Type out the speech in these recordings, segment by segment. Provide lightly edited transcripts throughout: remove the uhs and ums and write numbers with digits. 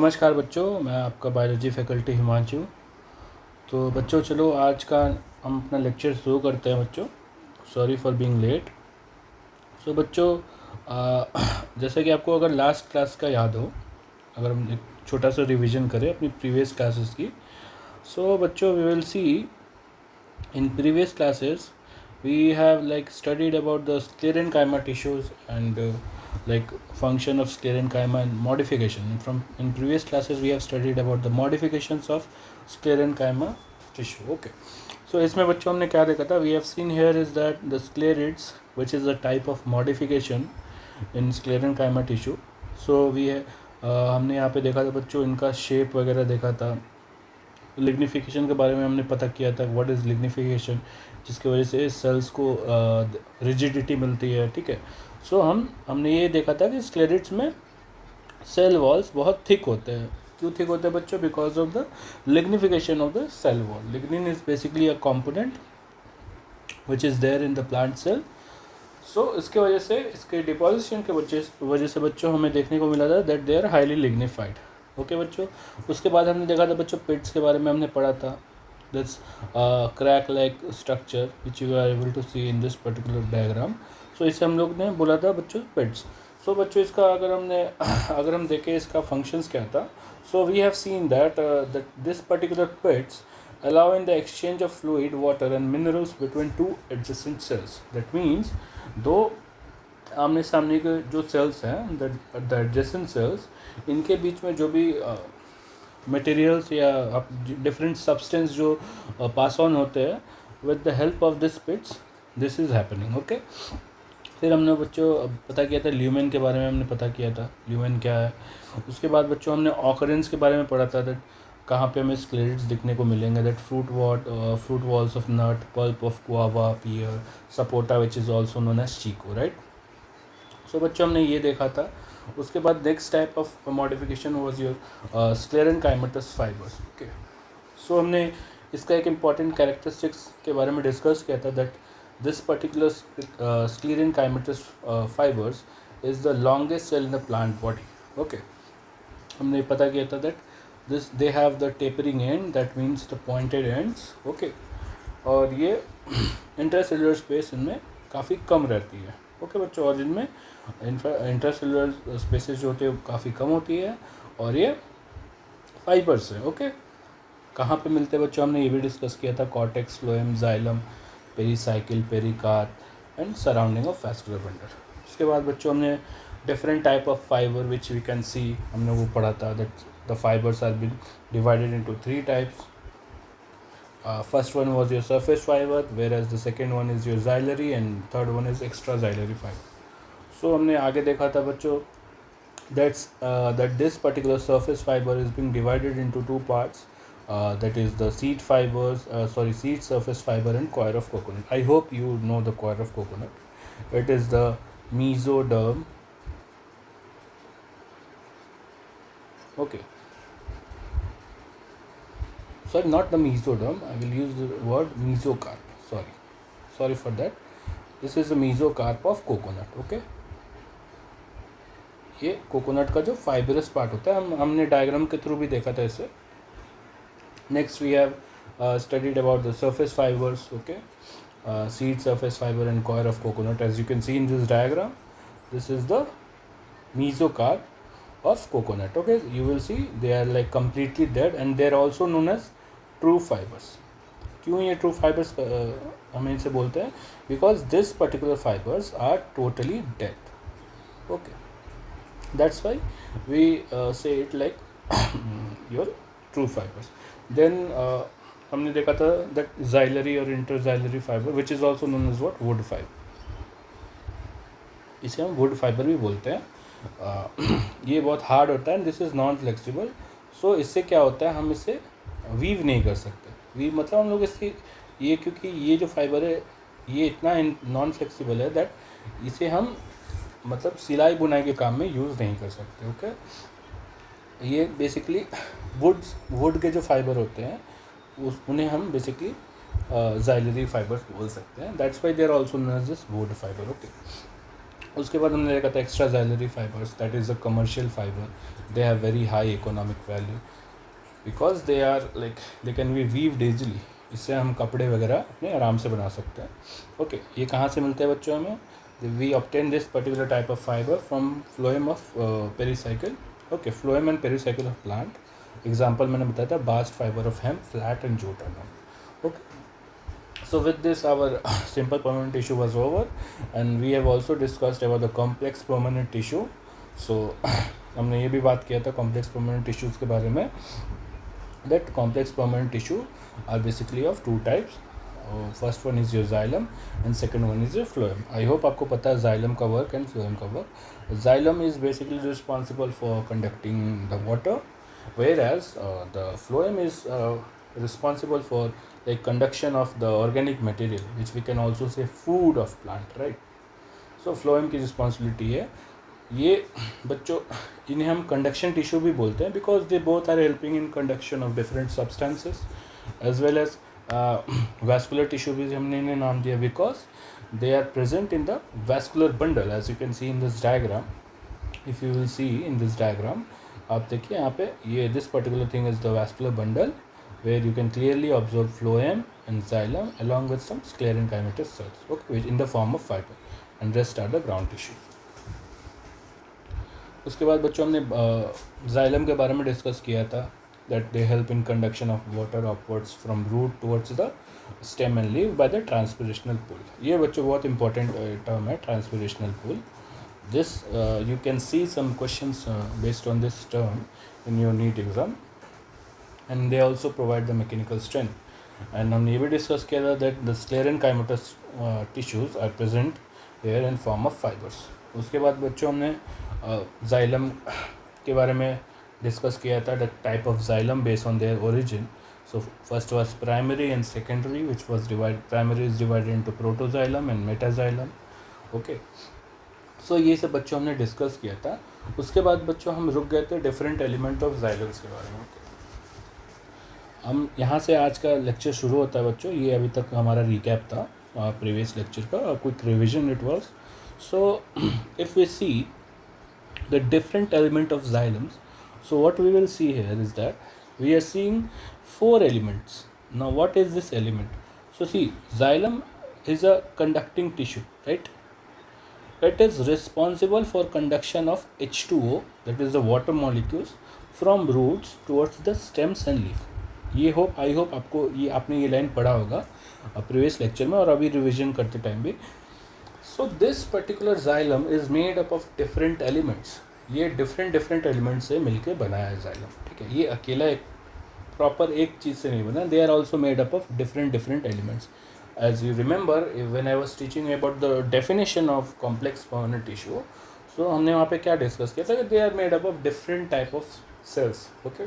नमस्कार बच्चों, मैं आपका बायोलॉजी फैकल्टी हिमांशु। तो बच्चों चलो आज का हम अपना लेक्चर शुरू करते हैं बच्चों। Sorry for being late. So बच्चों जैसे कि आपको अगर लास्ट क्लास का याद हो, अगर हम एक छोटा सा रिवीजन करें अपनी प्रीवियस क्लासेस की। सो बच्चों we will see in previous classes we have studied about the sclerenchyma tissues and function of sclerenchyma and modification. In previous classes we have studied about the modifications of sclerenchyma tissue. Okay, so इसमें बच्चों हमने क्या देखा था? We have seen here is that the sclerids, which is a type of modification in sclerenchyma tissue. So हमने यहाँ पे देखा था बच्चों, इनका शेप वगैरह देखा था। लिग्निफिकेशन के बारे में हमने पता किया था, व्हाट इज़ लिग्निफिकेशन, जिसकी वजह से सेल्स को रिजिडिटी मिलती है। ठीक है, सो हमने ये देखा था कि स्क्लेरिड्स में सेल वॉल्स बहुत थिक होते हैं। क्यों थिक होते हैं बच्चों? Because of the lignification of the cell wall. Lignin is basically a component which is there in the plant cell. So इसके वजह से, इसके डिपोजिशन के वजह से बच्चों हमें देखने को मिला था that they are highly lignified. Okay बच्चों, उसके बाद हमने देखा था बच्चों पिट्स के बारे में हमने पढ़ा था। This crack like structure which you are able to see in this particular diagram. So इसे हम लोग ने बोला था बच्चों पिट्स। सो बच्चों इसका अगर हम देखें इसका फंक्शंस क्या था। So we have seen that this particular pits allowing the exchange of fluid, water and minerals between two adjacent cells. That means दो आमने सामने के जो सेल्स हैं, द एडजेसेंट सेल्स, इनके बीच में जो भी मटेरियल्स या डिफरेंट सब्सटेंस जो पास ऑन होते हैं with the help of this pits, this is happening. Okay, फिर हमने बच्चों पता किया था ल्यूमेन के बारे में, हमने पता किया था ल्यूमेन क्या है। उसके बाद बच्चों हमने ऑकरेंस के बारे में पढ़ा था, दैट कहाँ पे हमें स्क्लेरिड्स दिखने को मिलेंगे, that fruit walls of nut, pulp of guava, pear, sapota which is also known as chikoo, right. So बच्चों हमने ये देखा था। उसके बाद next type of modification was your sclerenchymatous fibres. Okay, so हमने इसका एक इम्पॉर्टेंट कैरेक्टरिस्टिक्स के बारे में डिस्कस किया था, that this particular sclerenchymatous fibers is the longest cell in the plant body. Okay, हमने पता किया था that they have the tapering end, that means the pointed ends. Okay, और ये इंट्रासेलुलर स्पेस इनमें काफ़ी कम रहती है। ओके बच्चों, और इनमें इंट्रासेलुलर स्पेसेस जो होती है काफ़ी कम होती है, और ये फाइबर्स है। ओके, कहाँ पे मिलते हैं बच्चों? हमने ये भी डिस्कस किया था, cortex, phloem, xylem, pericycle, pericarp and surrounding of vascular bundle. उसके बाद बच्चों हमने different type of fibre which we can see, हमने वो पढ़ा था, that the fibres are been divided into 3 types. First one was your surface fiber, whereas the second one is your xylary and third one is extra xylary fiber. So हमने आगे देखा था बच्चों that this particular surface fiber is being divided into 2 parts, that is the seed surface fiber and coir of coconut. I hope you know the coir of coconut. It is the mesoderm. Okay, sorry, not the mesoderm, I will use the word mesocarp. Sorry for that. This is the mesocarp of coconut. Okay, ये coconut का जो fibrous part होता है, हमने diagram के through भी देखा था इसे. Next we have studied about the surface fibers. Okay, seed surface fiber and coir of coconut. As you can see in this diagram, this is the mesocarp of coconut. Okay, you will see they are like completely dead and they are also known as true fibers. क्यों ये true fibers हम इनसे बोलते हैं? Because this particular fibers are totally dead. Okay, that's why we say it like your true fibers. Then हमने देखा था that xylary और interxylary fiber which is also known as what? Wood fiber. इसे हम wood fiber भी बोलते हैं. ये बहुत हार्ड होता है, दिस इज़ नॉन फ्लेक्सिबल. सो इससे क्या होता है, हम इसे वीव नहीं कर सकते. वीव मतलब हम लोग इसकी ये, क्योंकि ये जो फाइबर है ये इतना नॉन फ्लेक्सिबल है दैट इसे हम मतलब सिलाई बुनाई के काम में यूज़ नहीं कर सकते. ओके, ये बेसिकली वुड के जो फाइबर होते हैं उन्हें हम बेसिकली xylary फाइबर्स बोल सकते हैं. That's why they are also known as this wood fibre. Okay, उसके बाद हमने देखा था extra xylary fibres, that is a commercial fibre, they have very high economic value because they are like they can be weaved easily. इससे हम कपड़े वगैरह अपने आराम से बना सकते हैं। ओके, ये कहाँ से मिलते हैं बच्चों हमें? We obtain this particular type of fibre from phloem of pericycle. Okay, phloem and pericycle of plant. Example मैंने बताया था bast fibre of hemp, flax and jute and all. Okay, so with this our simple permanent tissue was over, and we have also discussed about the complex permanent tissue. so हमने ये भी बात किया था complex permanent tissues के बारे में, that complex permanent tissue are basically of two types. First one is your xylem and second one is your phloem. I hope आपको पता है xylem का work and phloem का work. Xylem is basically responsible for conducting the water, whereas the phloem is responsible for like conduction of the organic material, which we can also say food of plant, right? So phloem की responsibility है ये बच्चों, इन्हें हम conduction tissue भी बोलते हैं because they both are helping in conduction of different substances as well as vascular tissue भी हमने इन्हें नाम दिया because they are present in the vascular bundle as you can see in this diagram. If you will see in this diagram, आप देखिए यहाँ पे ये this particular thing is the vascular bundle where you can clearly observe phloem and xylem along with some sclerenchymatous cells, okay, which in the form of fiber, and rest are the ground tissues. उसके बाद बच्चों हमने xylem के बारे में discuss किया था, that they help in conduction of water upwards from root towards the stem and leaf by the transpirational pool. ये बच्चों बहुत important term है transpirational pool. This you can see some questions based on this term in your NEET exam, and they also provide the mechanical strength. And हमने ये भी discuss किया था that the sclerenchymatous tissues are present here in form of fibers. उसके बाद बच्चों हमने xylem के बारे में डिस्कस किया था, the type of xylem based on their origin. So first was primary and secondary, which was divided, primary is divided into protoxylem and metaxylem. Okay, so ये सब बच्चों हमने डिस्कस किया था। उसके बाद बच्चों हम रुक गए थे डिफरेंट एलिमेंट ऑफ xylems के बारे में। हम यहाँ से आज का लेक्चर शुरू होता है बच्चों। ये अभी तक हमारा रिकैप था प्रीवियस लेक्चर का, quick revision it was. So if we see the different element of xylems, so what we will see here is that we are seeing 4 elements. Now what is this element? So see, xylem is a conducting tissue, right? It is responsible for conduction of H2O, that is the water molecules, from roots towards the stems and leaf. ये I hope आपको आपने ये line पढ़ा होगा previous lecture में और अभी revision करते टाइम भी। So this particular xylem is made up of different elements. ये डिफरेंट एलिमेंट्स से मिलके बनाया है xylem, ठीक है। ये अकेला एक प्रॉपर एक चीज़ से नहीं बना, they are also made up of different elements. As you remember when I was teaching about the definition of complex permanent tissue, so हमने वहाँ पे क्या डिस्कस किया था कि they are made up of different type of cells. Okay,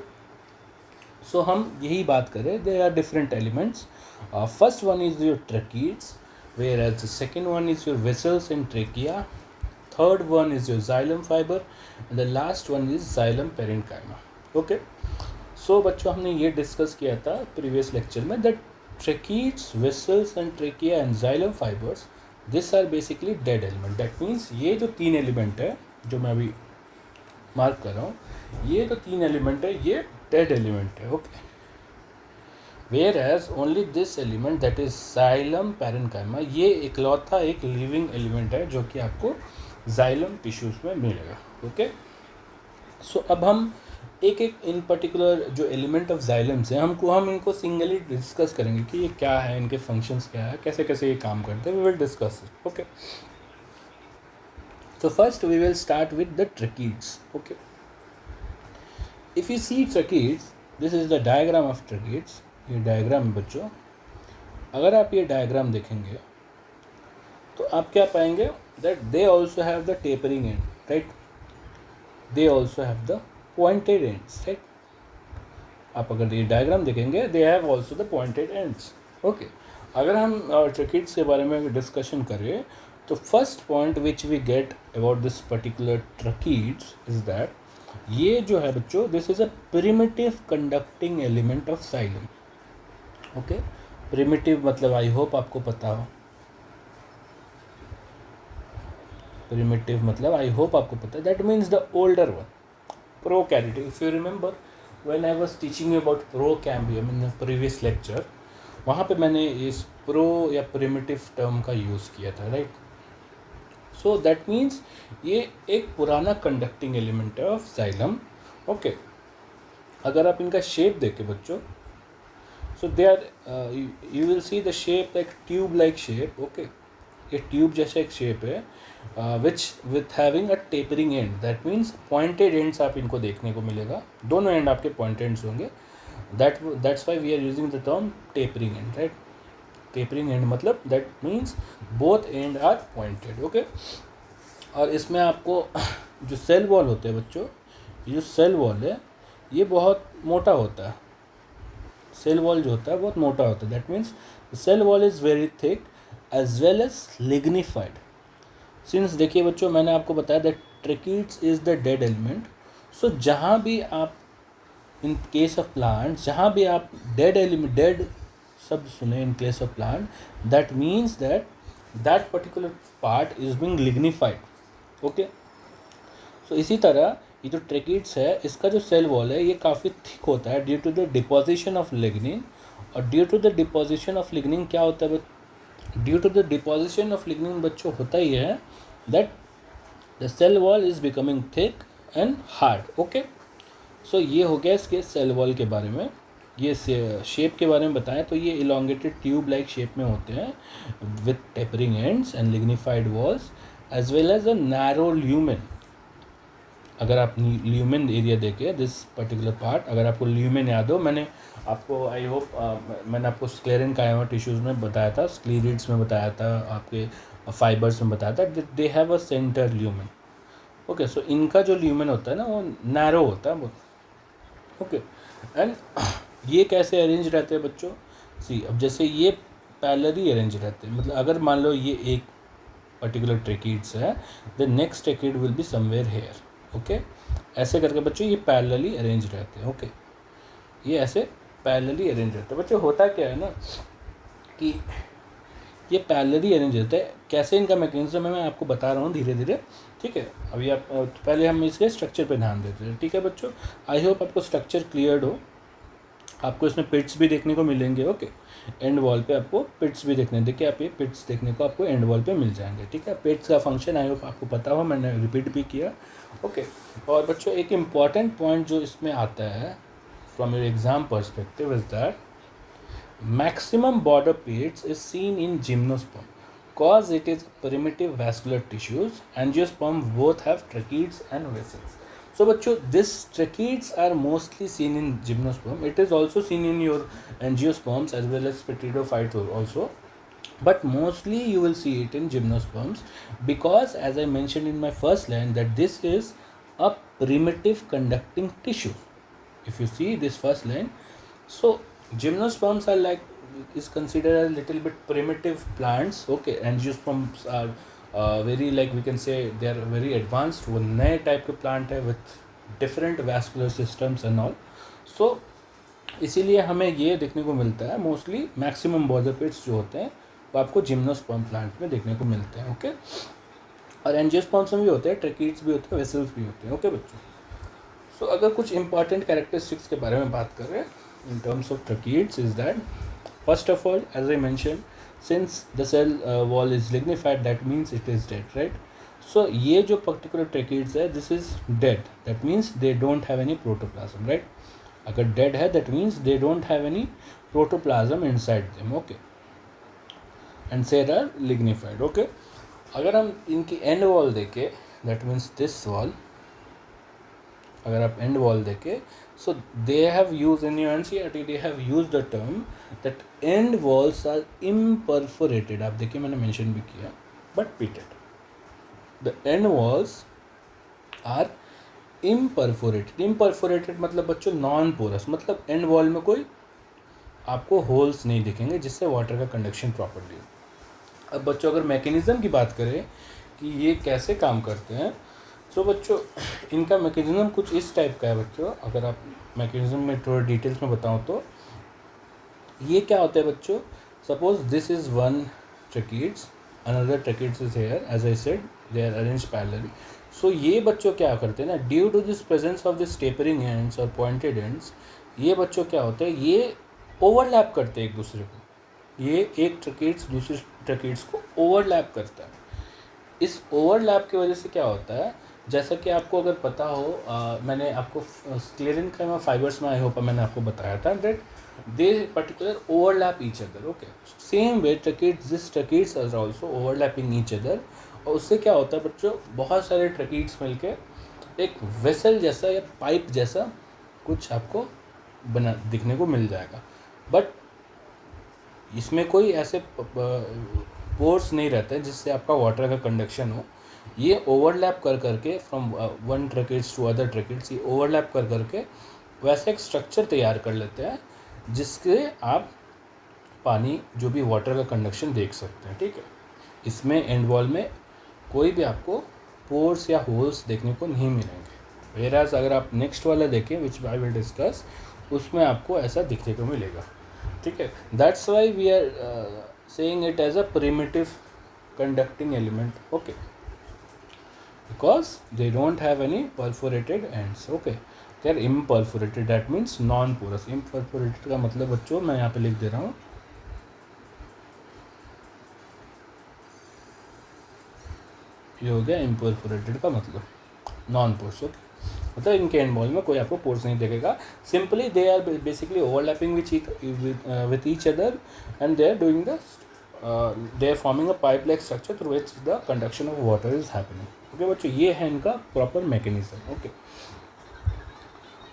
so हम यही बात करें, they are different elements. First one is your tracheids, whereas the second one is your vessels and trachea, third one is your xylem fiber, and the last one is xylem parenchyma. Okay, so बच्चों हमने ये discuss किया था previous lecture में that tracheids, vessels and trachea and xylem fibers, this are basically dead element. That means ये जो 3 element है जो मैं अभी मार्क कर रहा हूँ, ये तो 3 एलिमेंट है, ये डेड एलिमेंट है। Okay, whereas only this element that is xylem parenchyma, ये इकलौता एक लिविंग एलिमेंट है जो कि आपको xylem टिश्यूज़ में मिलेगा। ओके, सो अब हम एक इन पर्टिकुलर जो एलिमेंट ऑफ xylems हैं हम इनको सिंगली डिस्कस करेंगे कि ये क्या है, इनके फंक्शंस क्या है, कैसे कैसे ये काम करते हैं, we will discuss it. Okay, so first we will start with the tracheids. Okay, if you see tracheids, this is the diagram of tracheids. ये डायग्राम है बच्चों। अगर आप ये डायग्राम देखेंगे तो आप क्या पाएंगे, that they also have the tapering end, right? They also have the pointed ends, right? आप अगर ये डायग्राम देखेंगे, they have also the pointed ends. Okay, अगर हम ट्रकीड्स के बारे में डिस्कशन करें तो first point which we get about this particular tracheids is that ये जो है बच्चों, this is a primitive conducting element of xylem. Okay, primitive मतलब आई होप आपको पता हो, प्रिमिटिव मतलब आई होप आपको पता है, that means the older one. Prokaryotic, if you remember when I was teaching you about procambium in the previous lecture, वहाँ पे मैंने इस प्रो या प्रिमिटिव टर्म का यूज़ किया था, राइट. सो दैट मीन्स ये एक पुराना कंडक्टिंग एलिमेंट है ऑफ जाइलम. ओके, अगर आप इनका शेप देखें बच्चों, so they are, you will see the shape like tube like shape. Okay, ये ट्यूब जैसा एक शेप है which with having a tapering end, that means pointed ends आप इनको देखने को मिलेगा, दोनों एंड आपके पॉइंटेड एंड्स होंगे. That's why we are using the term tapering end, right. Tapering end मतलब that means both end are pointed. Okay, और इसमें आपको जो सेल वॉल होते हैं बच्चों, ये जो सेल वॉल है ये बहुत मोटा होता है. सेल वॉल जो होता है बहुत मोटा होता है, that means cell wall is very thick as well as lignified. Since देखिए बच्चों, मैंने आपको बताया that tracheids is the dead element. So जहाँ भी आप इन केस ऑफ प्लांट, जहाँ भी आप डेड एलिमेंट, डेड शब्द सुने in case of plant, that means that particular part is being lignified. Okay, so इसी तरह ये जो ट्रैकिड्स है, इसका जो सेल वॉल है ये काफ़ी थिक होता है due to the deposition of lignin. और due to the deposition of lignin क्या होता है, due to the deposition of lignin बच्चों होता ही है that the cell wall is becoming thick and hard. Okay, so ये हो गया इसके सेल वॉल के बारे में. ये शेप के बारे में बताएं तो ये इलोंगेटेड ट्यूब लाइक शेप में होते हैं with tapering ends and lignified walls as well as a narrow lumen. अगर आप ल्यूमेन एरिया देखें दिस पर्टिकुलर पार्ट, अगर आपको ल्यूमेन याद हो, मैंने आपको आई होप मैंने आपको स्क्लेरन कायमा टिश्यूज़ में बताया था, स्क्लीरिड्स में बताया था, आपके फाइबर्स में बताया था, they have a centre lumen. Okay, so इनका जो ल्यूमेन होता है ना वो नैरो होता है बहुत. ओके, एंड ये कैसे अरेंज रहते हैं बच्चों, सी अब जैसे ये पैरेलली अरेंज रहते हैं, मतलब अगर मान लो ये एक पर्टिकुलर ट्रैकिड्स है, the next tracheid will be somewhere here. Okay, ऐसे करके बच्चों ये पैरेलली अरेंज रहते हैं. ओके, ये ऐसे पैरेलली अरेंज रहते हैं बच्चों. होता क्या है ना कि ये पैरेलली अरेंज रहता है, कैसे इनका मैकेनिज्म है मैं आपको बता रहा हूँ धीरे धीरे. ठीक है, अभी आप पहले हम इसके स्ट्रक्चर पे ध्यान देते हैं. ठीक है बच्चों, आई होप आपको स्ट्रक्चर क्लियर हो. आपको इसमें पिट्स भी देखने को मिलेंगे. ओके, एंड वॉल पे आपको पिट्स भी देखिए आप ये पिट्स देखने को आपको एंड वॉल पे मिल जाएंगे. ठीक है, पिट्स का फंक्शन आई होप आपको पता हो, मैंने रिपीट भी किया. ओके, और बच्चों एक इम्पॉर्टेंट पॉइंट जो इसमें आता है from your exam perspective is that maximum border pits is seen in gymnosperm cause it is primitive vascular tissues. Angiosperm both have tracheids and vessels. So bachcho, this tracheids are mostly seen in gymnosperm. It is also seen in your angiosperms as well as pteridophytes also, but mostly you will see it in gymnosperms because as I mentioned in my first line that this is a primitive conducting tissue. If you see this first line, so gymnosperms are like is considered a little bit primitive plants. Okay, angiosperms are very like we can say they are very advanced, वो नए type के plant है with different vascular systems and all. So इसीलिए हमें ये देखने को मिलता है मोस्टली मैक्सिमम बॉर्डर पिट्स जो होते हैं वो आपको जिम्नोस्पर्म प्लांट में देखने को मिलते हैं. ओके, और एंजियोस्पर्म्स में भी होते हैं, ट्रैकिड्स भी होते हैं, वेसल्स भी होते हैं. ओके बच्चों, सो अगर कुछ इंपॉर्टेंट कैरेक्टरिस्टिक्स के बारे में बात कर रहे हैं in terms of tracheids is that first of all as I mentioned, since the cell wall is lignified that means it is dead, right. So ये जो particular tracheids है this is dead, that means they don't have any protoplasm, right. अगर dead है that means they don't have any protoplasm inside them. Okay, and cell are lignified. Okay, अगर हम इनकी end wall देखें that means this wall, अगर आप end wall देखें, so they have used in your NCERT they have used the term that end walls are imperforated. आप देखिए मैंने mention भी किया, but pitted. The end walls are imperforated. Imperforated मतलब बच्चों नॉन पोरस, मतलब end wall में कोई आपको होल्स नहीं दिखेंगे जिससे वाटर का कंडक्शन प्रॉपरली हो. अब बच्चों अगर मैकेनिज्म की बात करें कि ये कैसे काम करते हैं, तो बच्चों इनका मैकेनिज्म कुछ इस टाइप का है बच्चों. अगर आप मैकेनिज्म में थोड़ा डिटेल्स में बताऊं तो ये क्या होता है बच्चों, suppose this is one tracheids another tracheids is here. As I said, they are arranged parallelly. So ये बच्चों क्या करते हैं ना, due to this presence of this tapering ends और पॉइंटेड एंड्स, ये बच्चों क्या होता है, ये ओवरलैप करते हैं एक दूसरे को। ये एक ट्रकेट्स दूसरे ट्रकेट्स को ओवरलैप करता है। इस ओवरलैप की वजह से क्या होता है, जैसा कि आपको अगर पता हो, मैंने आपको स्क्लेरेन्काइमा फाइबर्स में आई होप मैंने आपको बताया था that they particular overlap each other. Okay, same way tracheids, this tracheids are also overlapping each other. और उससे क्या होता है बच्चों, बहुत सारे ट्रकेट्स मिलके एक वेसल जैसा या पाइप जैसा कुछ आपको बना दिखने को मिल जाएगा। बट इसमें कोई ऐसे पोर्स नहीं रहते हैं जिससे आपका वाटर का कंडक्शन हो। ये ओवरलैप कर करके फ्रॉम वन ट्रकेट्स टू अदर ट्रकेट्स, ये ओवरलैप कर करके वैसे एक स्ट्रक्चर तैयार कर लेते हैं जिसके आप पानी जो भी वाटर का कंडक्शन देख सकते हैं। ठीक है, इसमें एंड वॉल में कोई भी आपको पोर्स या होल्स देखने को नहीं मिलेंगे। वेराज अगर आप नेक्स्ट वाला देखें विच आई विल डिस्कस, उसमें आपको ऐसा दिखने को मिलेगा। ठीक है, that's why we are saying it as a primitive conducting element. Okay, because they don't have any perforated ends. Okay, they are imperforated, that means non porous. Imperforated का मतलब बच्चों मैं यहाँ पे लिख दे रहा हूँ, ये हो गया इम्परफोरेटेड का मतलब नॉन पोर्स। ओके, मतलब इनके एंड वॉल में कोई आपको पोर्स नहीं देखेगा। Simply they are basically overlapping with each other and they are doing the they are forming a pipe like structure through which the conduction of water is happening. Okay बच्चों, ये है इनका proper mechanism. Okay,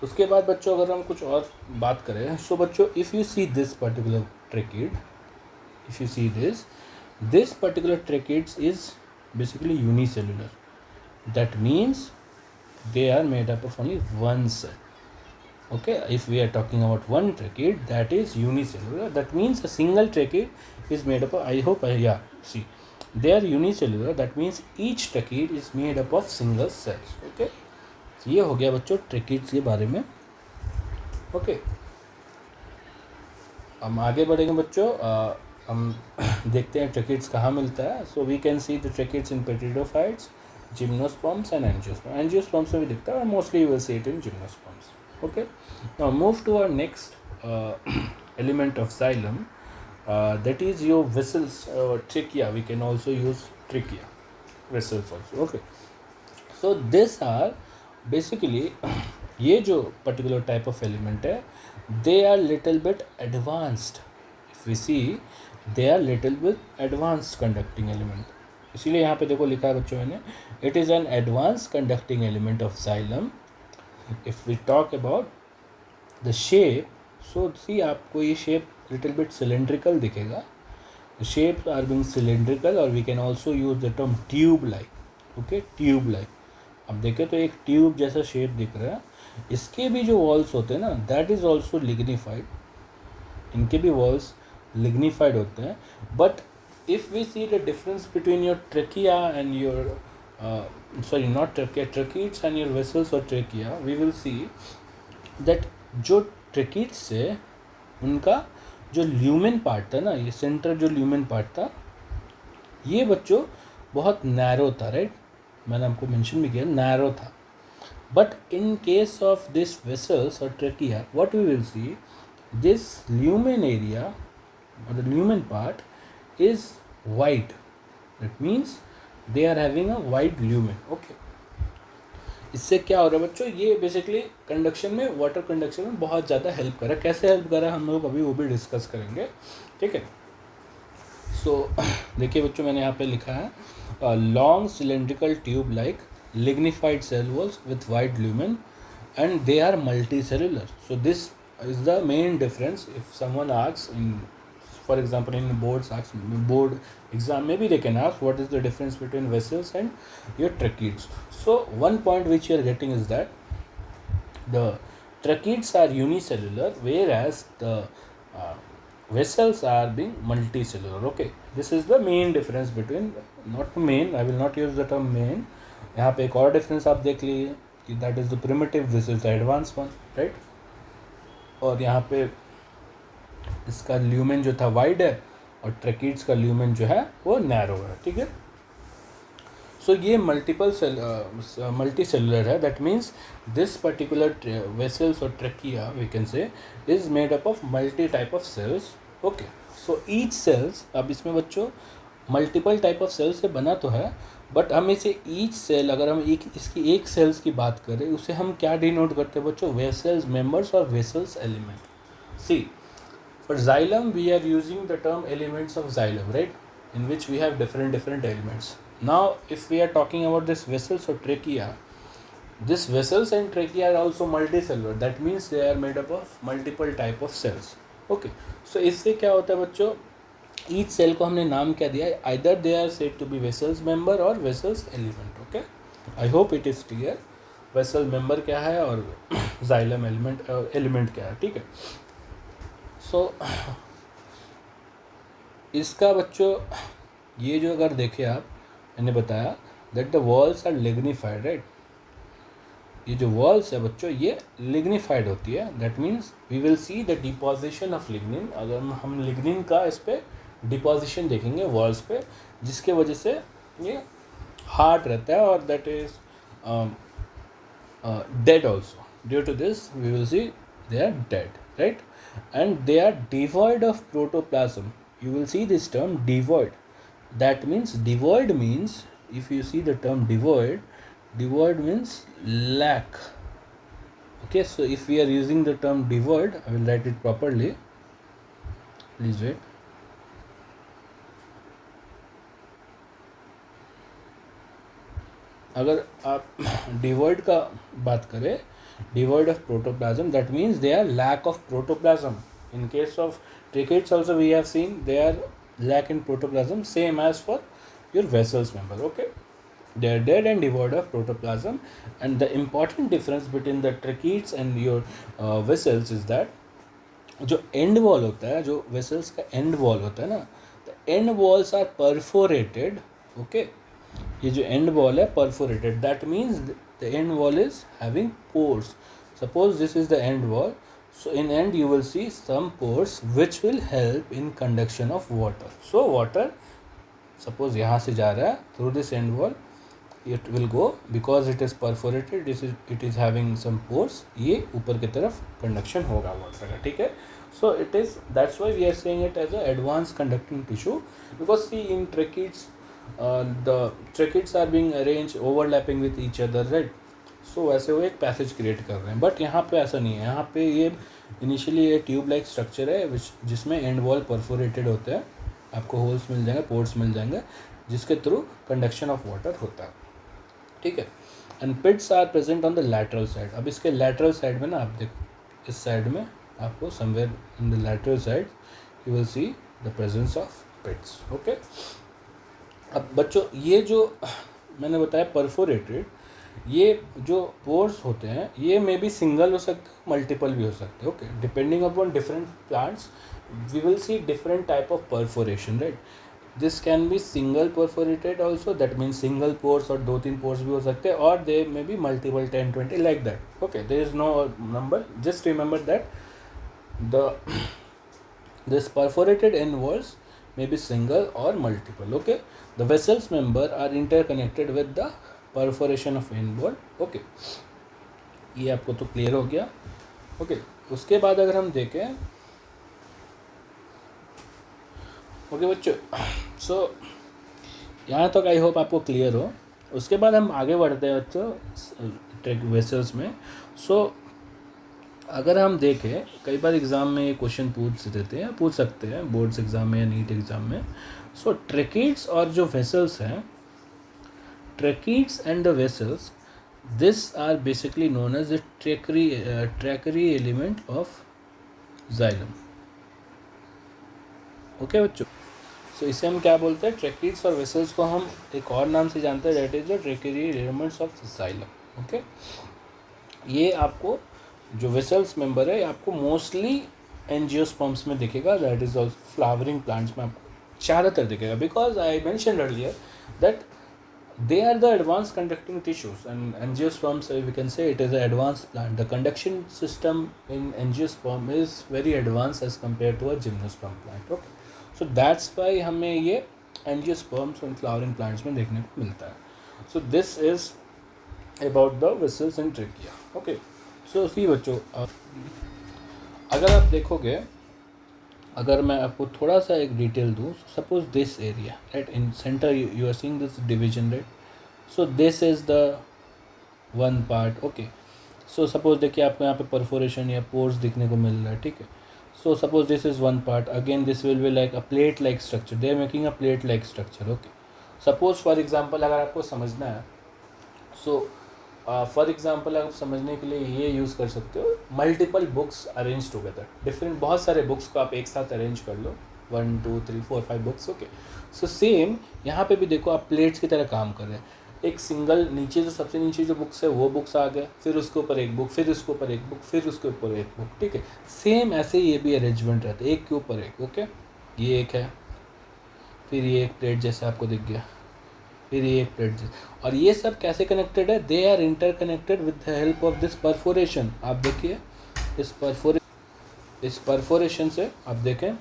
उसके बाद बच्चों अगर हम कुछ और बात करें, सो बच्चों if you see this particular tracheid, if you see this particular tracheids is basically unicellular. That means they are made up of only one cell. Okay, if we are talking about one tracheid, that is unicellular. That means a single tracheid is made up of, I hope, see, they are unicellular. That means each tracheid is made up of single cells. Okay, ये हो गया बच्चों ट्रैकेड्स के बारे में। Okay, हम आगे बढ़ेंगे बच्चों। हम देखते हैं ट्रैकेड्स कहाँ मिलता है। So we can see the tracheids in pteridophytes, gymnosperms and angiosperms. Angiosperms में भी दिखता है और mostly you will see it in gymnosperms. Okay, now move to our next element of xylem, that is your vessels, trachea. We can also use trachea vessels also. Okay, so these are basically ये जो particular type of element है, they are little bit advanced. If we see, they are little bit advanced conducting element. इसीलिए यहाँ पे देखो लिखा है बच्चों मैंने, it is an advanced conducting element of xylem. If we talk about the shape, so see आपको ये shape little bit cylindrical दिखेगा. The shapes are being cylindrical, or we can also use the term tube-like. Okay, tube-like. अब देखें तो एक tube जैसा shape दिख रहा है। इसके भी जो वॉल्स होते हैं ना, दैट इज़ ऑल्सो लिग्निफाइड। इनके भी वॉल्स लिग्निफाइड होते हैं। But if we see the difference between your trachea and your sorry not trachea, tracheids and your vessels और trachea, we will see that जो ट्रकीड्स से उनका जो ल्यूमेन पार्ट था ना, ये सेंटर जो ल्यूमेन पार्ट था, ये बच्चों बहुत नैरो था। राइट, मैंने आपको मेंशन भी किया, नैरो था। But in case of this vessels और trachea, what we will see, this lumen area और the lumen part is wide. That means they are having a wide lumen. Okay, इससे क्या हो रहा है बच्चों, ये बेसिकली कंडक्शन में, वाटर कंडक्शन में बहुत ज़्यादा हेल्प कर रहा है. कैसे हेल्प कर रहा है हम लोग अभी वो भी डिस्कस करेंगे. ठीक है, सो देखिए बच्चों, मैंने यहाँ पे लिखा है long cylindrical tube like lignified cell walls with wide lumen, and they are multicellular. So this is the main difference. If someone asks in, for example, in board exam, maybe they can ask what is the difference between vessels and your tracheids. So one point which you are getting is that the tracheids are unicellular, whereas the vessels are being multicellular. Okay, this is the main difference between, not main, I will not use the term main. यहाँ पे एक और difference आप देख लीजिए कि that is the primitive, this is the advance one. Right, और यहाँ पे इसका ल्यूमेन जो था वाइड है और ट्रैकिड्स का ल्यूमेन जो है वो नैरो है, ठीक है। सो ये मल्टी सेलुलर है, that means this particular vessels और trachea we can say is made up of multi type of cells, okay. So each cells, अब इसमें बच्चों मल्टीपल टाइप ऑफ सेल्स से बना तो है, बट हम इसे ईच सेल, अगर हम इसकी एक सेल्स की बात करें, उसे हम क्या डिनोट करते हैं बच्चों, वेसल्स मेंबर्स और vessels element. See, for xylem we are using the term elements of xylem, right, in which we have different elements. Now if we are talking about this vessels or trachea, this vessels and trachea are also multicellular, that means they are made up of multiple type of cells, okay। so इससे क्या होता है बच्चों, each cell को हमने नाम क्या दिया है, either they are said to be vessels member or vessels element, okay। I hope it is clear vessel member क्या है और xylem element क्या है, ठीक है। सो इसका बच्चों ये जो अगर देखें आप, मैंने बताया that the walls are lignified, right. ये जो वॉल्स है बच्चों ये लिग्निफाइड होती है, that means we will see the deposition of lignin. अगर हम लिग्निन का इस पर डिपोजिशन देखेंगे वॉल्स पे, जिसके वजह से ये हार्ड रहता है और that is dead also. Due to this we will see they are dead, right, and they are devoid of protoplasm. You will see this term devoid, that means devoid means, if you see the term devoid means lack, okay। so if we are using the term devoid, I will write it properly, please wait। अगर आप devoid का बात करें, devoid of protoplasm, that means they are lack of protoplasm. In case of tracheids also we have seen they are lack in protoplasm, same as for your vessels member, okay. They are dead and devoid of protoplasm, and the important difference between the tracheids and your vessels is that जो end wall होता है, जो vessels का and wall होता है ना, the end walls are perforated, okay. ये जो एंड वॉल है perforated, that means the end wall is having pores. Suppose this is the end wall, so in end you will see some pores which will help in conduction of water. So water suppose यहाँ से जा रहा है through this end wall, it will go because it is perforated, it is having some pores, ये ऊपर की तरफ conduction होगा वाटर का, ठीक है। So it is, that's why we are saying it as a advance conducting tissue, because see in tracheids the tracheids are being arranged overlapping with each other, right। so वैसे वो एक passage create कर रहे हैं, but यहाँ पे ऐसा नहीं है। यहाँ पे ये इनिशियली ये ट्यूब लाइक स्ट्रक्चर है जिसमें एंड वॉल परफोरेटेड होते हैं, आपको होल्स मिल जाएंगे, पोर्ट्स मिल जाएंगे, जिसके थ्रू कंडक्शन ऑफ वाटर होता है, ठीक है। And pits are present on the lateral side. अब इसके लैटरल साइड में ना आप देखो, इस साइड में आपको somewhere in the lateral side you will see the presence of pits, okay. अब बच्चों ये जो मैंने बताया परफोरेटेड, ये जो पोर्स होते हैं ये मे बी सिंगल हो सकते हैं, मल्टीपल भी हो सकते हैं, okay. Depending upon different plants we will see different type of perforation, right. This can be single perforated also, that means single pores और 2-3 पोर्स भी हो सकते हैं, और they may be multiple 10-20 like that, okay. There is no number, just remember that the this perforated end walls may be single or multiple, okay। the vessels member are interconnected with the perforation of end wall, okay। ये आपको तो clear हो गया, okay. उसके बाद अगर हम देखें, ओके बच्चों, सो यहाँ तक आई होप आपको क्लियर हो। उसके बाद हम आगे बढ़ते हैं बच्चों वेसल्स में। सो अगर हम देखें, कई बार एग्ज़ाम में ये क्वेश्चन पूछ सकते हैं बोर्ड्स एग्ज़ाम में या नीट एग्ज़ाम में। सो ट्रैकिड्स और जो वेसल्स हैं, tracheids and the vessels, this are basically known as the tracheary element of xylem, okay बच्चों। सो इसे हम क्या बोलते हैं, ट्रैकिड्स और वेसल्स को हम एक और नाम से जानते हैं, that is the tracheary elements of xylem, okay. ये आपको जो वेसल्स मेंबर है आपको मोस्टली एंजियोस्पर्म्स में दिखेगा, that is also flowering plants में आपको ज़्यादातर दिखेगा, because I mention earlier that they are the advanced conducting tissues, and angiosperms we can say it is an advanced plant. The conduction system in angiosperm is very advanced as compared to a gymnosperm plant, okay। So that's Y हमें ये angiosperms and flowering plants में देखने को मिलता है. So this is about the vessels and trachea. Okay, so see बच्चों, अगर आप देखोगे, अगर मैं आपको थोड़ा सा एक डिटेल दूँ, suppose this area right in centre you are seeing this division right. So this is the one part. Okay, so suppose देखिए आपको यहाँ पे परफोरेशन या पोर्स दिखने को मिल रहा है. ठीक है, so suppose this is one part. Again this will be like a plate like structure. They are making a plate like structure. Okay, suppose for example अगर आपको समझना है, सो फॉर एग्जांपल आप समझने के लिए ये यूज़ कर सकते हो, multiple books arrange together. Different बहुत सारे बुक्स को आप एक साथ अरेंज कर लो, 1 2 3 4 5 बुक्स. ओके, सो सेम यहाँ पे भी देखो आप प्लेट्स की तरह काम कर रहे हैं. एक सिंगल नीचे जो सबसे नीचे जो बुक्स है वो बुक्स आ गए, फिर उसके ऊपर एक बुक, फिर उसके ऊपर एक बुक, फिर उसके ऊपर एक बुक. ठीक है, सेम ऐसे ये भी अरेंजमेंट रहता है, एक के ऊपर एक. ओके, ये एक है, फिर ये एक प्लेट जैसे आपको दिख गया, फिर ये एक प्लेट जैसे. और ये सब कैसे कनेक्टेड है? They are interconnected with the help of this perforation. आप देखिए इस परफोरेशन से आप देखें,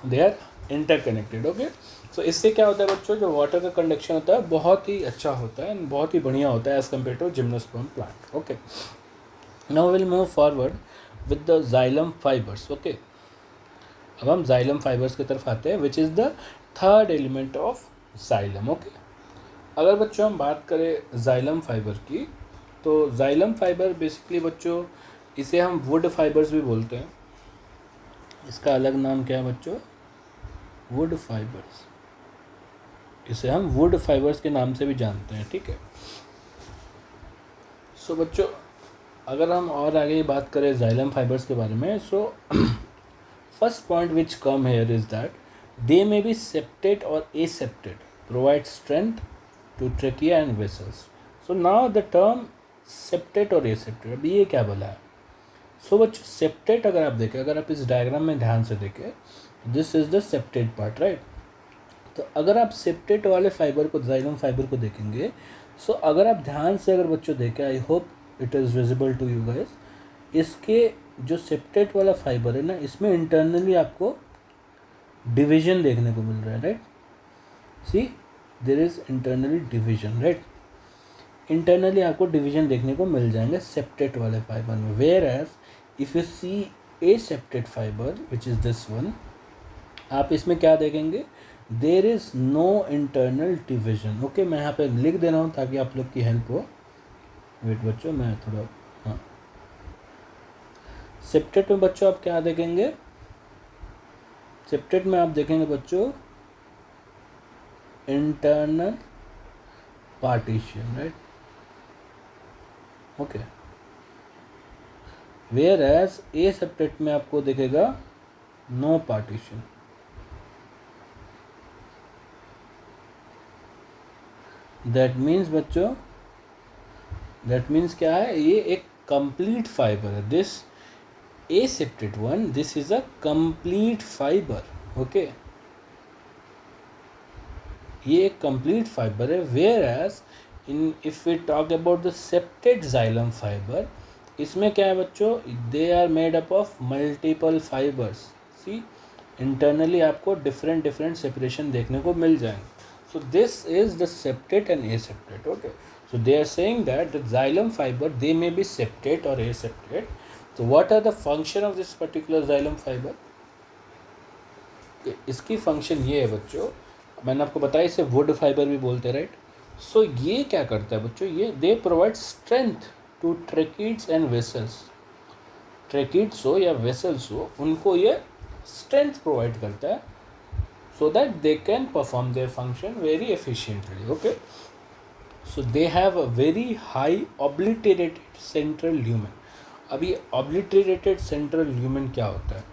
they are interconnected. Okay, so इससे क्या होता है बच्चों, जो वाटर का कंडक्शन होता है बहुत ही अच्छा होता है, बहुत ही बढ़िया होता है as compare to gymnosperm plant. Okay, now will move forward with the xylem fibres. Okay, अब हम जाइलम फाइबर्स की तरफ आते हैं, which is the third element of xylem. Okay, अगर बच्चों हम बात करें जाइलम फाइबर की, तो जाइलम फाइबर बेसिकली बच्चों इसे हम वुड फाइबर्स भी बोलते हैं. इसका अलग नाम क्या है बच्चों? Would fibres. इसे हम वुड फाइबर्स के नाम से भी जानते हैं. ठीक है, सो बच्चों अगर हम और आगे बात करें जाइलम फाइबर्स के बारे में, so first point which come here is that they may be septate और aseptate, provide strength to trachea and vessels. So now the term septate और एसेप्टेड, अब ये क्या बोला है? सो बच्चों सेप्टेड अगर आप देखें, अगर आप इस डायग्राम में ध्यान से देखें, this is the septate part right. तो अगर आप सेप्टेड वाले फाइबर को, जाइलम फाइबर को देखेंगे, सो अगर आप ध्यान से अगर बच्चों देखें, I hope it is visible to you guys, इसके जो सेप्टेड वाला फाइबर है ना, इसमें इंटरनली आपको डिवीजन देखने को मिल रहा है right. See there is internally division right. Internally आपको डिवीजन देखने को मिल जाएंगे सेप्टेड वाले फाइबर में. Whereas if you see a septate fibre which is this one, आप इसमें क्या देखेंगे? There is no internal division. Okay, मैं यहाँ पे लिख दे रहा हूँ ताकि आप लोग की हेल्प हो. वेट बच्चों, मैं थोड़ा, हाँ, सेप्टेड में बच्चों आप क्या देखेंगे? सेप्टेड में आप देखेंगे बच्चों internal partition right. Okay, whereas aseptate में आपको देखेगा नो पार्टीशन. दैट मीन्स बच्चों, दैट मीन्स क्या है? ये एक कंप्लीट फाइबर है. This aseptate one, this is a complete fiber. Okay, ये एक कंप्लीट फाइबर है. Whereas in if we talk about the septate xylem fibre, इसमें क्या है बच्चों? They are made up of multiple fibres. See internally आपको different different separation देखने को मिल जाएंगे. सो this is the septate and एसेप्टेड. Okay, so they are saying that the xylem fiber, they may be septate or aseptate. So what are the function of this particular xylem fiber? इसकी function ये है बच्चों, मैंने आपको बताया इसे wood fibre भी बोलते हैं राइट. सो ये क्या करता है बच्चों? ये they provide strength to tracheids and vessels. Tracheids हो या वेसल्स हो, उनको ये स्ट्रेंथ प्रोवाइड करता है so that they can perform their function very efficiently. Okay, so they have a very high obliterated central lumen. अभी obliterated central lumen क्या होता है?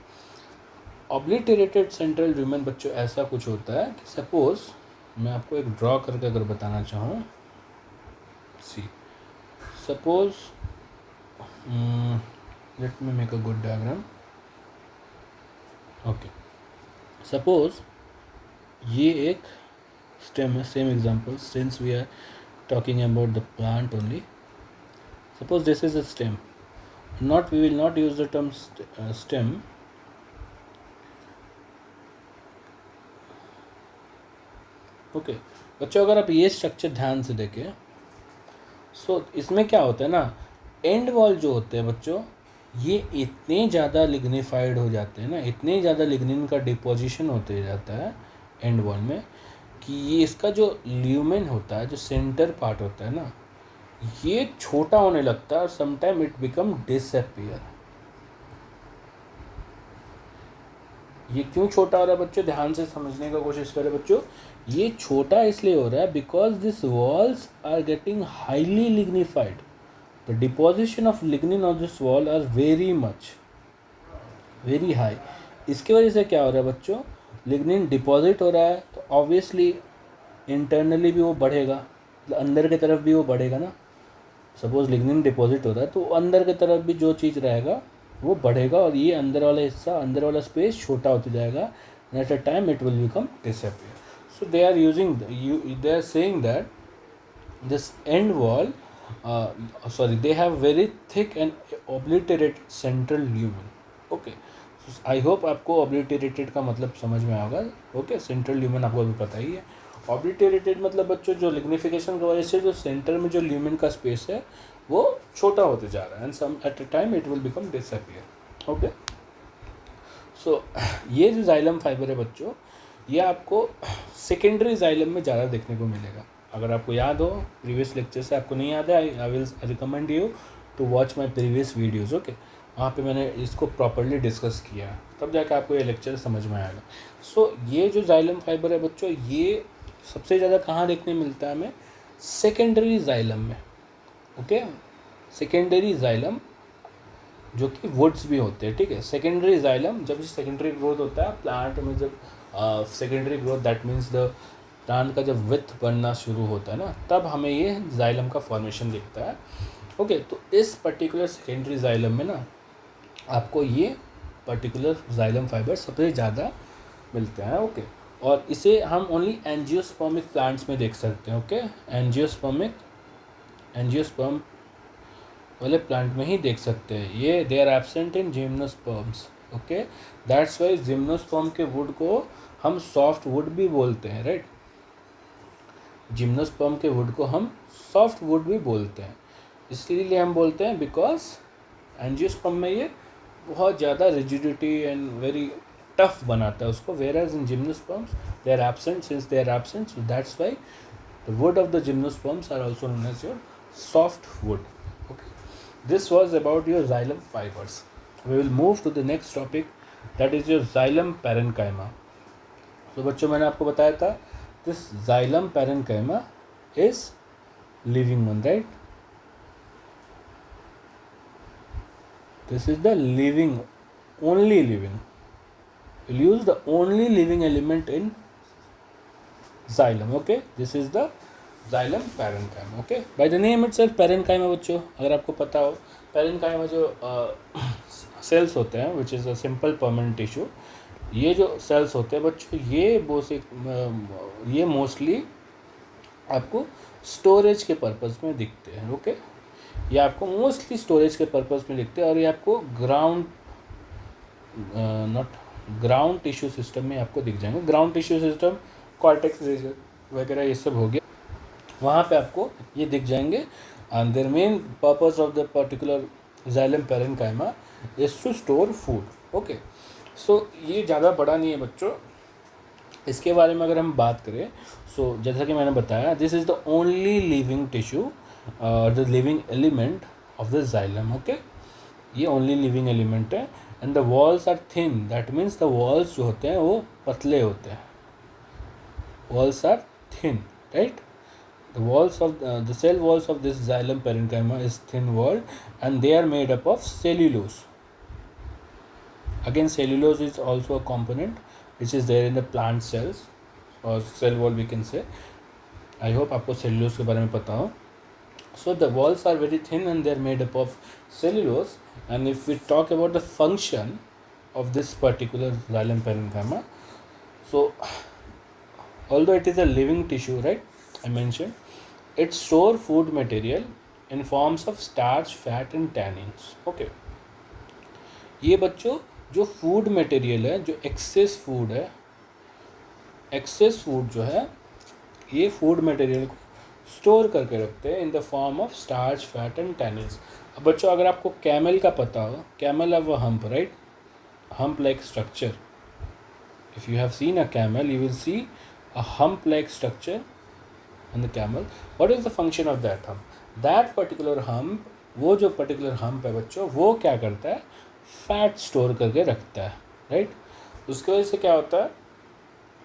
obliterated central lumen बच्चों ऐसा कुछ होता है कि सपोज मैं आपको एक ड्रॉ करके अगर बताना चाहूँ, see suppose let me make a good diagram. Okay, suppose ये एक स्टेम है. Same example, since we are talking about the plant only, suppose this is a stem. We will not use the term stem. Okay बच्चों, अगर आप ये structure ध्यान से देखें, सो इसमें क्या होता है ना, एंड वॉल जो होते हैं बच्चों, ये इतने ज़्यादा लिग्निफाइड हो जाते हैं ना, इतने ज़्यादा लिग्निन का डिपोजिशन होते जाता है एंड वॉल में, कि ये इसका जो ल्यूमेन होता है, जो सेंटर पार्ट होता है ना, ये छोटा होने लगता है और समटाइम इट बिकम डिसअपियर। ये क्यों छोटा हो रहा है बच्चों, ध्यान से समझने का कोशिश करें बच्चों। ये छोटा इसलिए हो रहा है because this walls are getting highly lignified. The deposition of lignin on this wall are very much, very high. इसकी वजह से क्या हो रहा है बच्चों, लिग्निन डिपॉजिट हो रहा है तो ऑब्वियसली इंटरनली भी वो बढ़ेगा, मतलब अंदर की तरफ भी वो बढ़ेगा ना। सपोज लिग्निन डिपॉजिट हो रहा है तो अंदर की तरफ भी जो चीज़ रहेगा वो बढ़ेगा, और ये अंदर वाला हिस्सा, अंदर वाला स्पेस छोटा होता जाएगा, and at a time it will become disappear. So they are using, they are saying that this end wall, they have very thick and obliterated central lumen. Okay, so I hope आपको obliterated का मतलब समझ में आएगा। Okay, central lumen आपको भी पता ही है। obliterated मतलब बच्चों जो लिग्निफिकेशन की वजह से जो सेंटर में जो ल्यूमेन का स्पेस है वो छोटा होते जा रहा है, and some at a time it will become disappear. Okay, so ये जो जाइलम फाइबर है बच्चों, ये आपको सेकेंडरी जाइलम में ज़्यादा देखने को मिलेगा। अगर आपको याद हो प्रीवियस लेक्चर से, आपको नहीं याद है, I will recommend you to watch my previous videos. Okay, वहाँ पे मैंने इसको प्रॉपरली डिस्कस किया है, तब जाकर आपको ये लेक्चर समझ में आएगा। सो ये जो जाइलम फाइबर है बच्चों, ये सबसे ज़्यादा कहाँ देखने मिलता है हमें, सेकेंडरी जाइलम में। ओके, सेकेंडरी जाइलम जो कि वुड्स भी होते हैं, ठीक है। सेकेंडरी जाइलम, जब सेकेंडरी ग्रोथ होता है प्लांट में, जब secondary growth that means the plant का जब विथ बनना शुरू होता है ना, तब हमें ये जाइलम का फॉर्मेशन दिखता है। ओके, तो इस पर्टिकुलर सेकेंडरी जाइलम में ना आपको ये पर्टिकुलर जाइलम फाइबर सबसे ज़्यादा मिलते हैं। ओके, और इसे हम ओनली एंजियोस्पर्मिक प्लांट्स में देख सकते हैं। ओके, एंजियोस्पर्म वाले प्लांट में ही देख सकते हैं ये। They are absent in gymnosperms. Okay, that's why gymnosperm के वुड को हम सॉफ्ट वुड भी बोलते हैं, राइट। जिम्नोस्पर्म के वुड को हम सॉफ्ट वुड भी बोलते हैं, इसलिए हम बोलते हैं बिकॉज एंजियोस्पर्म में ये बहुत ज़्यादा रिजिडिटी एंड वेरी टफ बनाता है उसको, whereas in gymnosperms they are absent. Since they are absent, so that's why the wood of the gymnosperms are also known as your soft wood. Okay, this was about your xylem fibers. We will move to the next topic, that is your xylem parenchyma. So बच्चों, मैंने आपको बताया था this xylem parenchyma is living one, right? This is the living, only living. We'll use the only living element in xylem. Okay, this is the xylem parenchyma. Okay, by the name itself parenchyma बच्चों, अगर आपको पता हो, parenchyma जो sales होते हैं which is a simple permanent tissue, ये जो सेल्स होते हैं बच्चों, ये मोस्टली आपको स्टोरेज के पर्पज़ में दिखते हैं। ओके, ये आपको मोस्टली स्टोरेज के पर्पज़ में दिखते हैं, और ये आपको ग्राउंड टिश्यू सिस्टम में आपको दिख जाएंगे। Ground tissue system, cortex region वगैरह ये सब हो गया, वहाँ पे आपको ये दिख जाएंगे। And their main purpose of the particular xylem parenchyma is to store food. Okay, so ये ज़्यादा बड़ा नहीं है बच्चों। इसके बारे में अगर हम बात करें, सो जैसा कि मैंने बताया, this is the only living tissue और the living element of the xylem। Okay, ये ओनली लिविंग एलिमेंट है, and the walls are thin, that means the walls जो होते हैं वो पतले होते हैं। Walls are thin, right. The walls of the cell walls of this xylem parenchyma is thin walled, and they are made up of cellulose. Again, cellulose is also a component which is there in the plant cells or cell wall we can say. I hope आपको cellulose के बारे में पता हो. So the walls are very thin and they are made up of cellulose. And if we talk about the function of this particular xylem parenchyma, so although it is a living tissue, right, I mentioned, it store food material in forms of starch, fat and tannins. Okay, ये बच्चों जो food material है, जो excess food है, excess food जो है ये food material को स्टोर करके रखते हैं in the form of starch, fat and tannins. अब बच्चों अगर आपको कैमल का पता हो, camel have a hump, right, hump like structure. If you have seen a camel, you will see a hump like structure on the camel. What is the function of that hump? That particular hump, वो जो particular hump है बच्चों, वो क्या करता है, fat store करके रखता है, राइट। उसकी वजह से क्या होता है,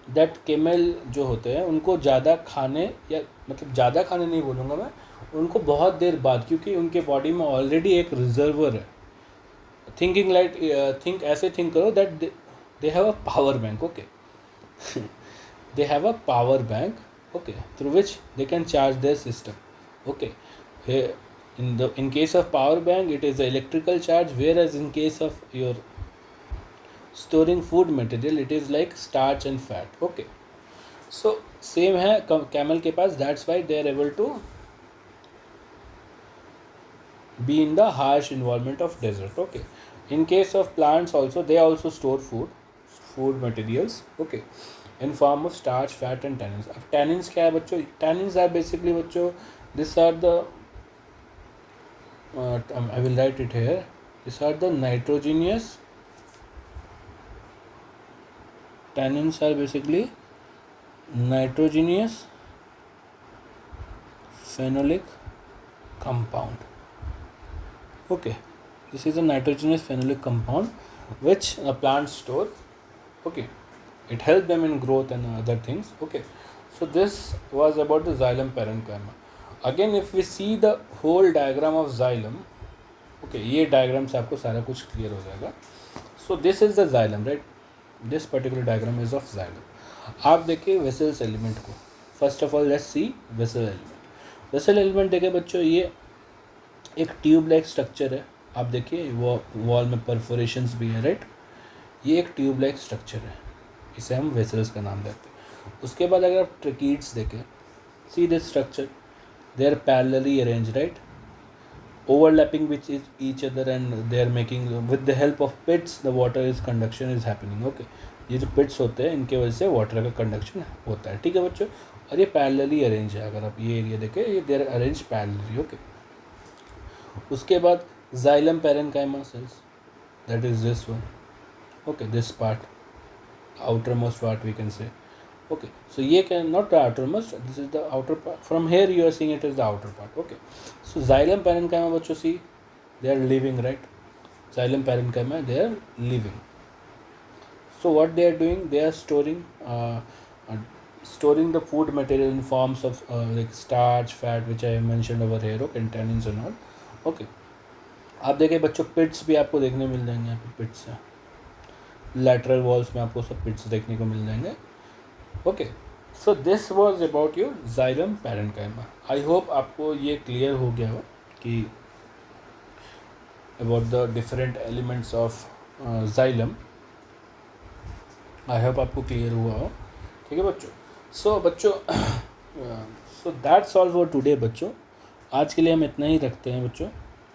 दैट केमल जो होते हैं उनको ज़्यादा खाने, या मतलब ज़्यादा खाने नहीं बोलूँगा मैं, उनको बहुत देर बाद, क्योंकि उनके बॉडी में ऑलरेडी एक रिजर्वर है, थिंकिंग लाइक थिंक ऐसे थिंक करो that they have a power bank, okay. They have a power bank, okay, through which they can charge their system, okay. Here, in case of power bank it is the electrical charge, whereas in case of your storing food material it is like starch and fat, okay. So same है camel के पास, that's why they are able to be in the harsh environment of desert, okay. In case of plants also, they also store food materials, okay, in form of starch, fat and tannins. अब tannins क्या है बच्चों, tannins are basically बच्चों, these are the I will write it here, these are the nitrogenous, tannins are basically nitrogenous phenolic compound, okay. This is a nitrogenous phenolic compound which a plant store, okay. It helps them in growth and other things, okay. So this was about the xylem parenchyma. Again if we see the whole diagram of xylem, okay, ये diagram से आपको सारा कुछ clear हो जाएगा. So this is the xylem, right, this particular diagram is of xylem. आप देखिए vessels element को, first of all let's see vessel element. vessel element देखिए बच्चों, ये एक ट्यूब लाइक स्ट्रक्चर है, आप देखिए वो वॉल में परफोरेशंस भी है, राइट, ये एक ट्यूब लाइक स्ट्रक्चर है, इसे हम वेसल्स का नाम देते हैं. उसके बाद अगर आप ट्रकीड्स देखें, see this structure, they are parallelly arrange, right, overlapping which each other and they are making with the help of pits the water is conduction is happening, okay. ये जो पिट्स होते हैं इनके वजह से वाटर का कंडक्शन होता है, ठीक है बच्चों. और ये पैरेलली अरेंज है, अगर आप ये एरिया देखें, ये they are arrange parallelly, okay. उसके बाद xylem parenchyma cells, that is this one, okay, this part, outermost part we can say, okay. So ye can not the outermost, this is the outer part, from here you are seeing it is the outer part, okay. So xylem parenchyma bachcho, see they are living, right, xylem parenchyma they are living. So what they are doing, they are storing storing the food material in forms of like starch, fat, which I mentioned over here, okay, and tannins and all, okay. आप देखें बच्चों पिट्स भी आपको देखने मिल जाएंगे, यहाँ पे पिट्स हैं, लैटरल वॉल्स में आपको सब पिट्स देखने को मिल जाएंगे, okay. So this was about your xylem parenchyma. I hope आपको ये क्लियर हो गया हो कि about the different elements of xylem. I hope आपको क्लियर हुआ हो, ठीक है बच्चों. सो बच्चों सो दैट्स ऑल फॉर टुडे बच्चों. आज के लिए हम इतना ही रखते हैं बच्चों,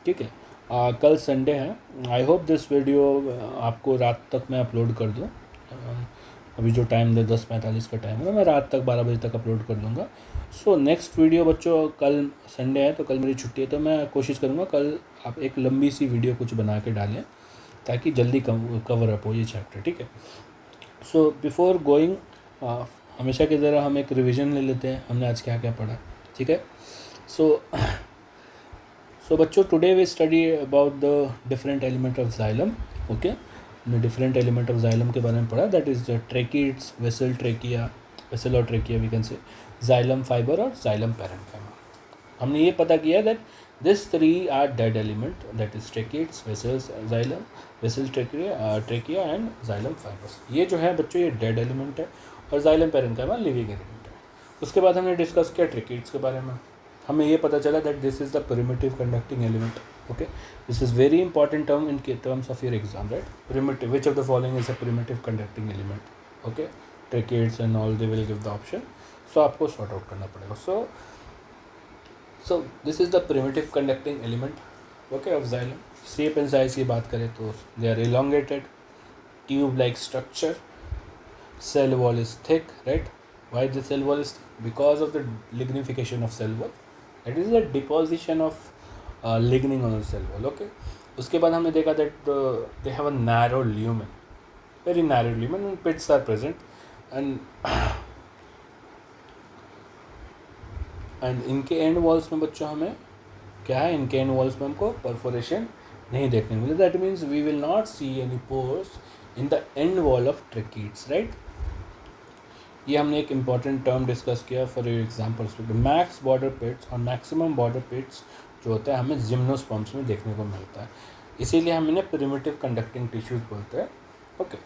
ठीक है. कल संडे है. आई होप दिस वीडियो आपको रात तक मैं अपलोड कर दूँ. अभी जो टाइम 10:45 का टाइम है, मैं रात तक 12 बजे तक अपलोड कर दूँगा. सो नेक्स्ट वीडियो बच्चों, कल संडे है तो कल मेरी छुट्टी है, तो मैं कोशिश करूँगा कल आप एक लंबी सी वीडियो कुछ बना के डालें ताकि जल्दी कवर अप हो ये चैप्टर, ठीक है. सो बिफोर गोइंग, हमेशा की तरह हम एक रिवीजन ले लेते हैं, हमने आज क्या क्या पढ़ा, ठीक है. सो बच्चों, today we study about the different element of xylem, okay. हमने डिफरेंट एलिमेंट ऑफ xylem के बारे में पढ़ा, that is tracheids, vessel, trachea, vessel और trachea we can say, xylem fibre और xylem parenchyma. हमने ये पता किया that this 3 are dead element, that is tracheids, vessels, xylem, vessel, trachea and xylem fibres. ये जो है बच्चों ये डेड एलिमेंट है और xylem parenchyma लिविंग एलिमेंट है. उसके बाद हमने डिस्कस किया ट्रेकीड्स के बारे में. हमें ये पता चला that this is the primitive conducting element, okay. This is very important term in terms of your exam, right. Primitive, which of the following is a primitive conducting element, okay. Tracheids and all they will give the option. So आपको sort out करना पड़ेगा. So this is the primitive conducting element, okay, of xylem. Shape and size की बात करें तो they are elongated, tube like structure, cell wall is thick, right, Why the cell wall is? Because of the lignification of cell wall. That is the deposition of lignin on the cell wall. Okay. उसके बाद हमने देखा that they have a narrow lumen, very narrow lumen, and pits are present, and इनके and walls में बच्चों हमें क्या है, इनके एंड वॉल्स में हमको परफोरेशन नहीं देखने मिले. That means we will not see any pores in the end wall of tracheids, right. ये हमने एक इम्पॉर्टेंट टर्म डिस्कस किया for your exam perspective. Max border pits और मैक्सिमम बॉर्डर पिट्स जो होता है हमें जिम्नोस्पर्म्स में देखने को मिलता है, इसीलिए हम इन्हें प्रिमिटिव कंडक्टिंग टिश्यूज बोलते हैं. ओके.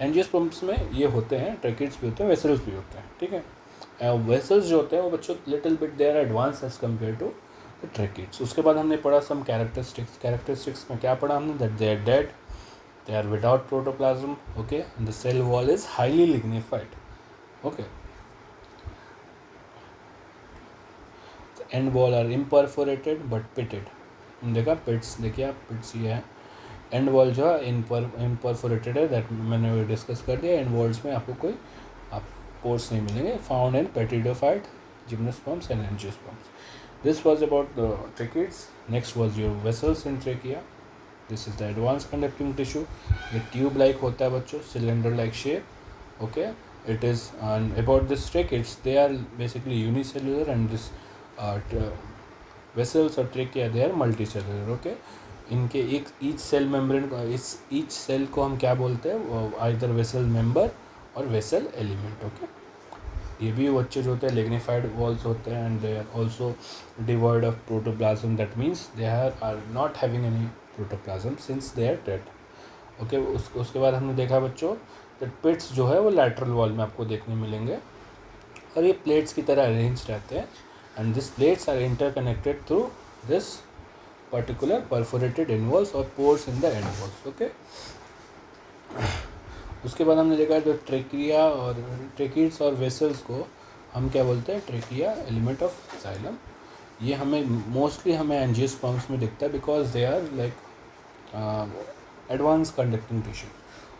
एंजियोस्पर्म्स में ये होते हैं, ट्रेकिड्स भी होते हैं, वेसल्स भी होते हैं. ठीक है. वेसल्स जो होते हैं वो बच्चों little bit they are advance as compare to the tracheids. उसके बाद हमने पढ़ा सम कैरेक्टरिस्टिक्स में क्या पढ़ा हमने, that they are dead, they are without protoplasm, okay, and the cell wall is highly lignified. Okay. The end wall are imperforated but pitted. देखा पिट्स, देखिए आप पिट्स ये है. एंड वॉल जो है इम्परफोरेटेड है, दैट मैंने डिस्कस कर दिया. एंड वॉल्स में आपको कोई आप पोर्स नहीं मिलेंगे. Found in pteridophyte gymnosperms and angiosperms. This was about the tracheids. Next was your vessels in trachea. This is the advance conducting tissue. ये ट्यूब लाइक होता है बच्चों, cylinder like shape. Okay. It is about this tracheids, they are basically unicellular, and this vessels और trachea they are multicellular. Okay. इनके एक each cell membrane, इस each cell को हम क्या बोलते हैं, आइदर वेसल मेंबर और वेसल एलिमेंट. ओके. ये भी बच्चे जो होते हैं लिग्निफाइड वॉल्स होते हैं, and they are also devoid of protoplasm. That means they are not having any protoplasm since they are dead. Okay. उसके बाद हमने देखा बच्चों दैट पिट्स जो है वो लैटरल वॉल में आपको देखने मिलेंगे, और ये प्लेट्स की तरह अरेंज रहते हैं, and this plates are interconnected through this particular perforated end walls और pores in the end walls. Okay. उसके बाद हमने देखा जो ट्रेकिया और ट्रेकिड्स और वेसल्स को हम क्या बोलते हैं, ट्रेकिया एलिमेंट ऑफ जाइलम. ये हमें मोस्टली हमें एंजियोस्पर्म्स में दिखता है because they are like advance conducting tissue.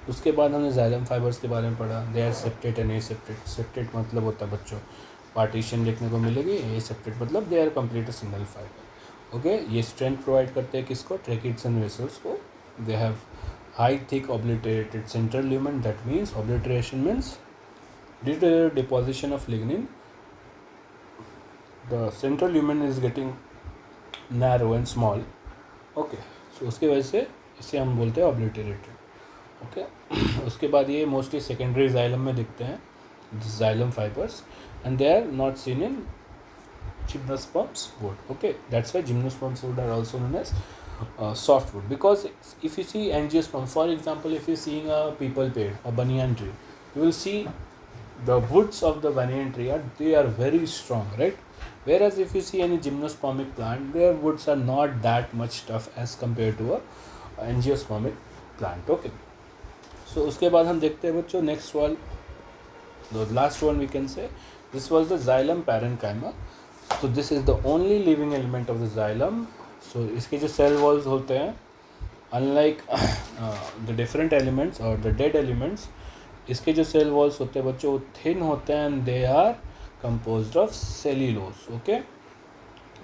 उसके बाद हमने जाइलम फाइबर्स के बारे में पढ़ा. They are septate and aseptate. Septate मतलब होता है बच्चों पार्टीशन देखने को मिलेगी. एसेप्टेट मतलब they are complete single fibre. Okay. ये स्ट्रेंथ प्रोवाइड करते हैं किसको, ट्रेकिड्स एंड वेसल्स को. They have high thick obliterated central lumen. That means obliteration means due to the deposition of lignin the central lumen is getting narrow and small. Okay. So उसके वजह से इसे हम बोलते हैं obliterated. Okay. उसके बाद ये mostly secondary xylem में दिखते हैं, xylem fibers, and they are not seen in gymnosperms wood. Okay. That's why gymnosperms wood are also known as softwood, because if you see angiosperm, for example, if you're seeing a peepal pad, a banyan tree, you will see the woods of the banyan tree they are very strong, right? Whereas if you see any gymnospermic plant, their woods are not that much tough as compared to a angiospermic plant. Okay. So उसके बाद हम देखते हैं बच्चों next one, the last one we can say, this was the xylem parenchyma. So this is the only living element of the xylem. सो इसके जो cell walls होते हैं, अनलाइक द डिफरेंट एलिमेंट्स और द डेड एलिमेंट्स, इसके जो cell walls होते हैं बच्चों वो थिन होते हैं, and they are composed of cellulose. Okay.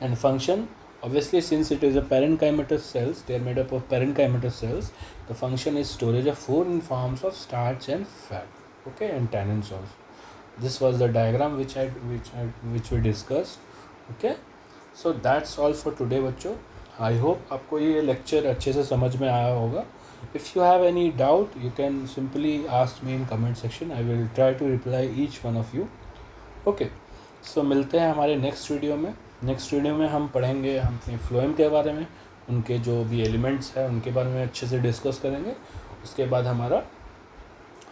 And function obviously since it is a parenchymatous cells, they are made up of parenchymatous cells, the function is storage of food in forms of starch and fat. Okay. And tannins also. This was the diagram which we discussed. Okay. So that's all for today बच्चों. I hope आपको ये lecture अच्छे से समझ में आया होगा. If you have any doubt you can simply ask me in comment section. I will try to reply each one of you. Okay. So मिलते हैं हमारे नेक्स्ट वीडियो में. नेक्स्ट वीडियो में हम पढ़ेंगे अपने फ्लोएम के बारे में, उनके जो भी एलिमेंट्स हैं उनके बारे में अच्छे से डिस्कस करेंगे. उसके बाद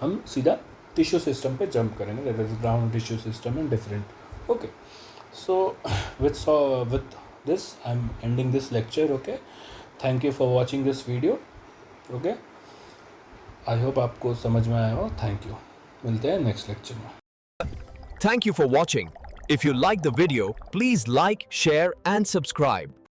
हम सीधा टिश्यू सिस्टम पे जंप करेंगे, that is ground tissue system and different. Okay. So with this I'm ending this lecture. Okay. Thank you for watching this video. Okay. I hope आपको समझ में आया हो. Thank you. मिलते हैं next lecture में. Thank you for watching. If you like the video, please like, share and subscribe.